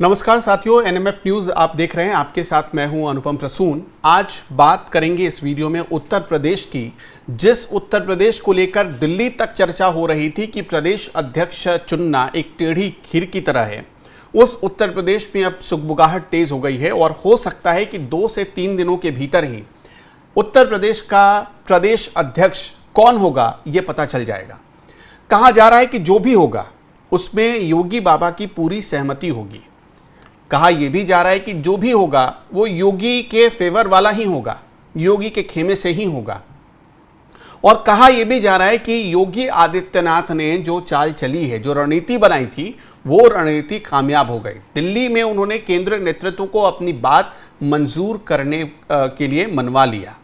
नमस्कार साथियों, NMF news आप देख रहे हैं। आपके साथ मैं हूं अनुपम प्रसून। आज बात करेंगे इस वीडियो में उत्तर प्रदेश की, जिस उत्तर प्रदेश को लेकर दिल्ली तक चर्चा हो रही थी कि प्रदेश अध्यक्ष चुनना एक टेढ़ी खीर की तरह है। उस उत्तर प्रदेश में अब सुगबुगाहट तेज हो गई है और हो सकता है कि 2 से 3 दिनों के भीतर ही उत्तर प्रदेश का प्रदेश अध्यक्ष कौन होगा ये पता चल जाएगा। कहा जा रहा है कि जो भी होगा उसमें योगी बाबा की पूरी सहमति होगी। कहा यह भी जा रहा है कि जो भी होगा वो योगी के फेवर वाला ही होगा, योगी के खेमे से ही होगा। और कहा यह भी जा रहा है कि योगी आदित्यनाथ ने जो चाल चली है, जो रणनीति बनाई थी, वो रणनीति कामयाब हो गई। दिल्ली में उन्होंने केंद्रीय नेतृत्व को अपनी बात मंजूर करने के लिए मनवा लिया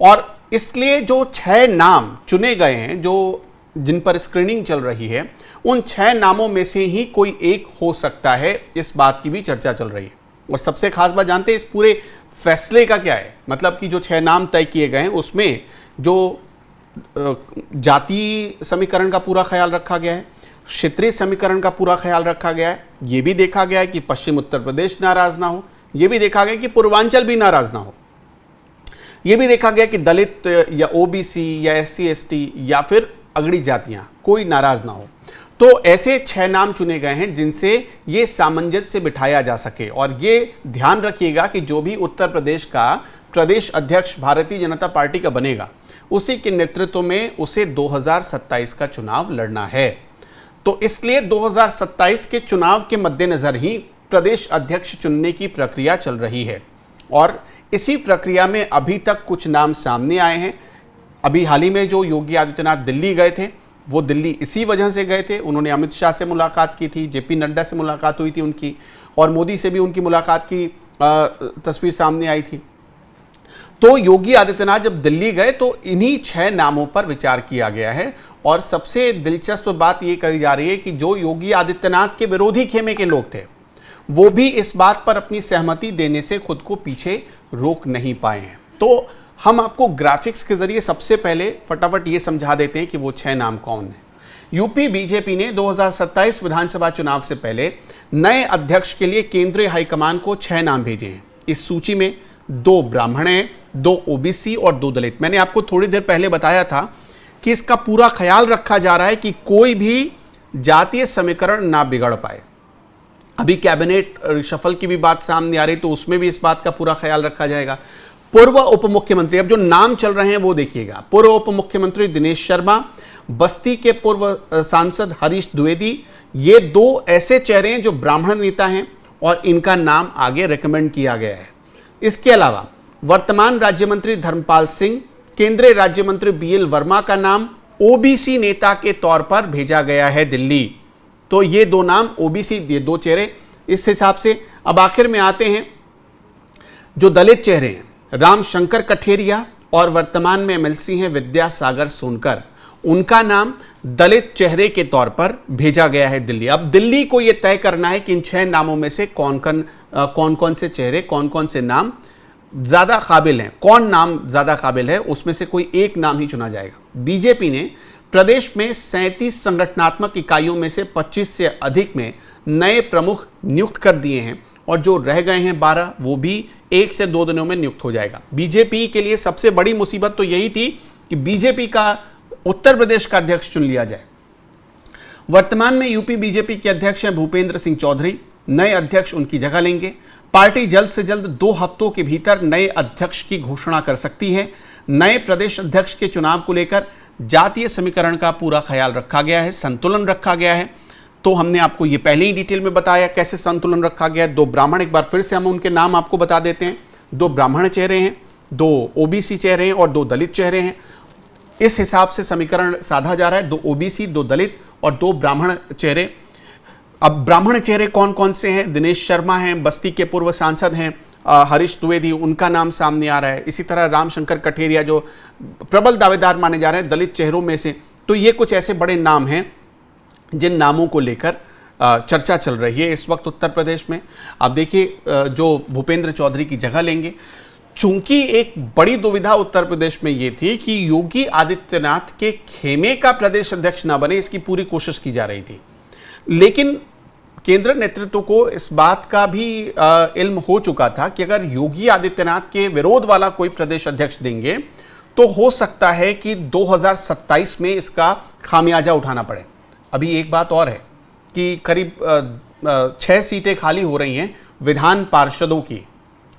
और इसलिए जो 6 नाम चुने गए हैं, जो जिन पर स्क्रीनिंग चल रही है, उन 6 नामों में से ही कोई एक हो सकता है, इस बात की भी चर्चा चल रही है। और सबसे खास बात जानते हैं इस पूरे फैसले का क्या है, मतलब कि जो 6 नाम तय किए गए हैं उसमें जो जाति समीकरण का पूरा ख्याल रखा गया है, क्षेत्रीय समीकरण का पूरा ख्याल रखा गया है। ये भी देखा गया है कि पश्चिम उत्तर प्रदेश नाराज ना हो, ये भी देखा गया कि पूर्वांचल भी नाराज ना हो, ये भी देखा गया कि दलित या ओबीसी या SC ST या फिर अगड़ी जातियां कोई नाराज ना हो। तो ऐसे 6 नाम चुने गए हैं जिनसे ये सामंजस्य बिठाया जा सके। और ये ध्यान रखिएगा कि जो भी उत्तर प्रदेश का प्रदेश अध्यक्ष भारतीय जनता पार्टी का बनेगा, उसी के नेतृत्व में उसे 2027 का चुनाव लड़ना है। तो इसलिए 2027 के चुनाव के मद्देनजर ही प्रदेश अध्यक्ष चुनने की प्रक्रिया चल रही है और इसी प्रक्रिया में अभी तक कुछ नाम सामने आए हैं। अभी हाल ही में जो योगी आदित्यनाथ दिल्ली गए थे, वो दिल्ली इसी वजह से गए थे। उन्होंने अमित शाह से मुलाकात की थी, JP नड्डा से मुलाकात हुई थी उनकी, और मोदी से भी उनकी मुलाकात की तस्वीर सामने आई थी। तो योगी आदित्यनाथ जब दिल्ली गए तो इन्हीं 6 नामों पर विचार किया गया है। और सबसे दिलचस्प बात ये कही जा रही है कि जो योगी आदित्यनाथ के विरोधी खेमे के लोग थे, वो भी इस बात पर अपनी सहमति देने से खुद को पीछे रोक नहीं पाए हैं। तो हम आपको ग्राफिक्स के जरिए सबसे पहले फटाफट ये समझा देते हैं कि वो 6 नाम कौन हैं। यूपी बीजेपी ने 2027 विधानसभा चुनाव से पहले नए अध्यक्ष के लिए केंद्रीय हाईकमान को 6 नाम भेजे हैं। इस सूची में 2 ब्राह्मण हैं, 2 ओबीसी और 2 दलित। मैंने आपको थोड़ी देर पहले बताया था कि इसका पूरा ख्याल रखा जा रहा है कि कोई भी जातीय समीकरण ना बिगड़ पाए। अभी कैबिनेट रिशफल की भी बात सामने आ रही, तो उसमें भी इस बात का पूरा ख्याल रखा जाएगा। पूर्व उप मुख्यमंत्री, अब जो नाम चल रहे हैं वो देखिएगा। पूर्व उप मुख्यमंत्री दिनेश शर्मा, बस्ती के पूर्व सांसद हरीश द्विवेदी, ये 2 ऐसे चेहरे हैं जो ब्राह्मण नेता हैं और इनका नाम आगे रेकमेंड किया गया है। इसके अलावा वर्तमान राज्य मंत्री धर्मपाल सिंह, केंद्रीय राज्य मंत्री BL वर्मा का नाम ओबीसी नेता के तौर पर भेजा गया है दिल्ली। तो ये 2 नाम ओबीसी, ये 2 चेहरे इस हिसाब से। अब आखिर में आते हैं जो दलित चेहरे हैं, राम शंकर कठेरिया और वर्तमान में MLC हैं विद्यासागर सोनकर, उनका नाम दलित चेहरे के तौर पर भेजा गया है दिल्ली। अब दिल्ली को यह तय करना है कि इन 6 नामों में से कौन कौन से चेहरे, कौन कौन से नाम ज्यादा काबिल हैं, कौन नाम ज्यादा काबिल है, उसमें से कोई एक नाम ही चुना जाएगा। बीजेपी ने प्रदेश में 37 संगठनात्मक इकाइयों में से 25 से अधिक में नए प्रमुख नियुक्त कर दिए हैं और जो रह गए हैं 12, वो भी 1 से 2 दिनों में नियुक्त हो जाएगा। बीजेपी के लिए सबसे बड़ी मुसीबत तो यही थी कि बीजेपी का उत्तर प्रदेश का अध्यक्ष चुन लिया जाए। वर्तमान में यूपी बीजेपी के अध्यक्ष हैं भूपेंद्र सिंह चौधरी, नए अध्यक्ष उनकी जगह लेंगे। पार्टी जल्द से जल्द 2 हफ्तों के भीतर नए अध्यक्ष की घोषणा कर सकती है। नए प्रदेश अध्यक्ष के चुनाव को लेकर जातीय समीकरण का पूरा ख्याल रखा गया है, संतुलन रखा गया है। तो हमने आपको ये पहले ही डिटेल में बताया कैसे संतुलन रखा गया है। 2 ब्राह्मण, एक बार फिर से हम उनके नाम आपको बता देते हैं। 2 ब्राह्मण चेहरे हैं, 2 ओबीसी चेहरे हैं और 2 दलित चेहरे हैं। इस हिसाब से समीकरण साधा जा रहा है, 2 ओबीसी, 2 दलित और 2 ब्राह्मण चेहरे। अब ब्राह्मण चेहरे कौन कौन से हैं? दिनेश शर्मा हैं, बस्ती के पूर्व सांसद हैं, हरीश द्विवेदी, उनका नाम सामने आ रहा है। इसी तरह रामशंकर कठेरिया जो प्रबल दावेदार माने जा रहे हैं दलित चेहरों में से। तो ये कुछ ऐसे बड़े नाम हैं जिन नामों को लेकर चर्चा चल रही है इस वक्त उत्तर प्रदेश में। आप देखिए जो भूपेंद्र चौधरी की जगह लेंगे, चूंकि एक बड़ी दुविधा उत्तर प्रदेश में यह थी कि योगी आदित्यनाथ के खेमे का प्रदेश अध्यक्ष ना बने, इसकी पूरी कोशिश की जा रही थी। लेकिन केंद्र नेतृत्व को इस बात का भी इल्म हो चुका था कि अगर योगी आदित्यनाथ के विरोध वाला कोई प्रदेश अध्यक्ष देंगे तो हो सकता है कि 2027 में इसका खामियाजा उठाना पड़े। अभी एक बात और है कि करीब 6 सीटें खाली हो रही हैं विधान पार्षदों की,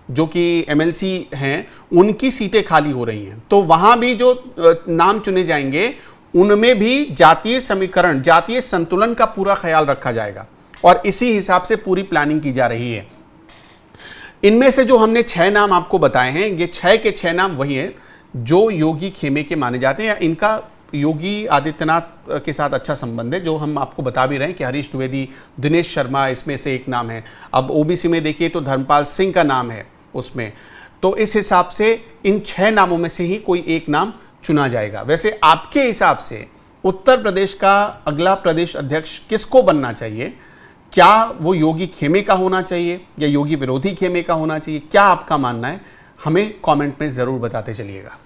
जो कि एमएलसी हैं, उनकी सीटें खाली हो रही हैं। तो वहां भी जो नाम चुने जाएंगे उनमें भी जातीय समीकरण, जातीय संतुलन का पूरा ख्याल रखा जाएगा और इसी हिसाब से पूरी प्लानिंग की जा रही है। इनमें से जो हमने 6 नाम आपको बताए हैं, ये 6 के 6 नाम वही हैं जो योगी खेमे के माने जाते हैं या इनका योगी आदित्यनाथ के साथ अच्छा संबंध है, जो हम आपको बता भी रहे हैं कि हरीश द्विवेदी, दिनेश शर्मा इसमें से एक नाम है। अब ओबीसी में देखिए तो धर्मपाल सिंह का नाम है उसमें। तो इस हिसाब से इन 6 नामों में से ही कोई एक नाम चुना जाएगा। वैसे आपके हिसाब से उत्तर प्रदेश का अगला प्रदेश अध्यक्ष किसको बनना चाहिए? क्या वो योगी खेमे का होना चाहिए या योगी विरोधी खेमे का होना चाहिए? क्या आपका मानना है? हमें कमेंट में ज़रूर बताते चलिएगा।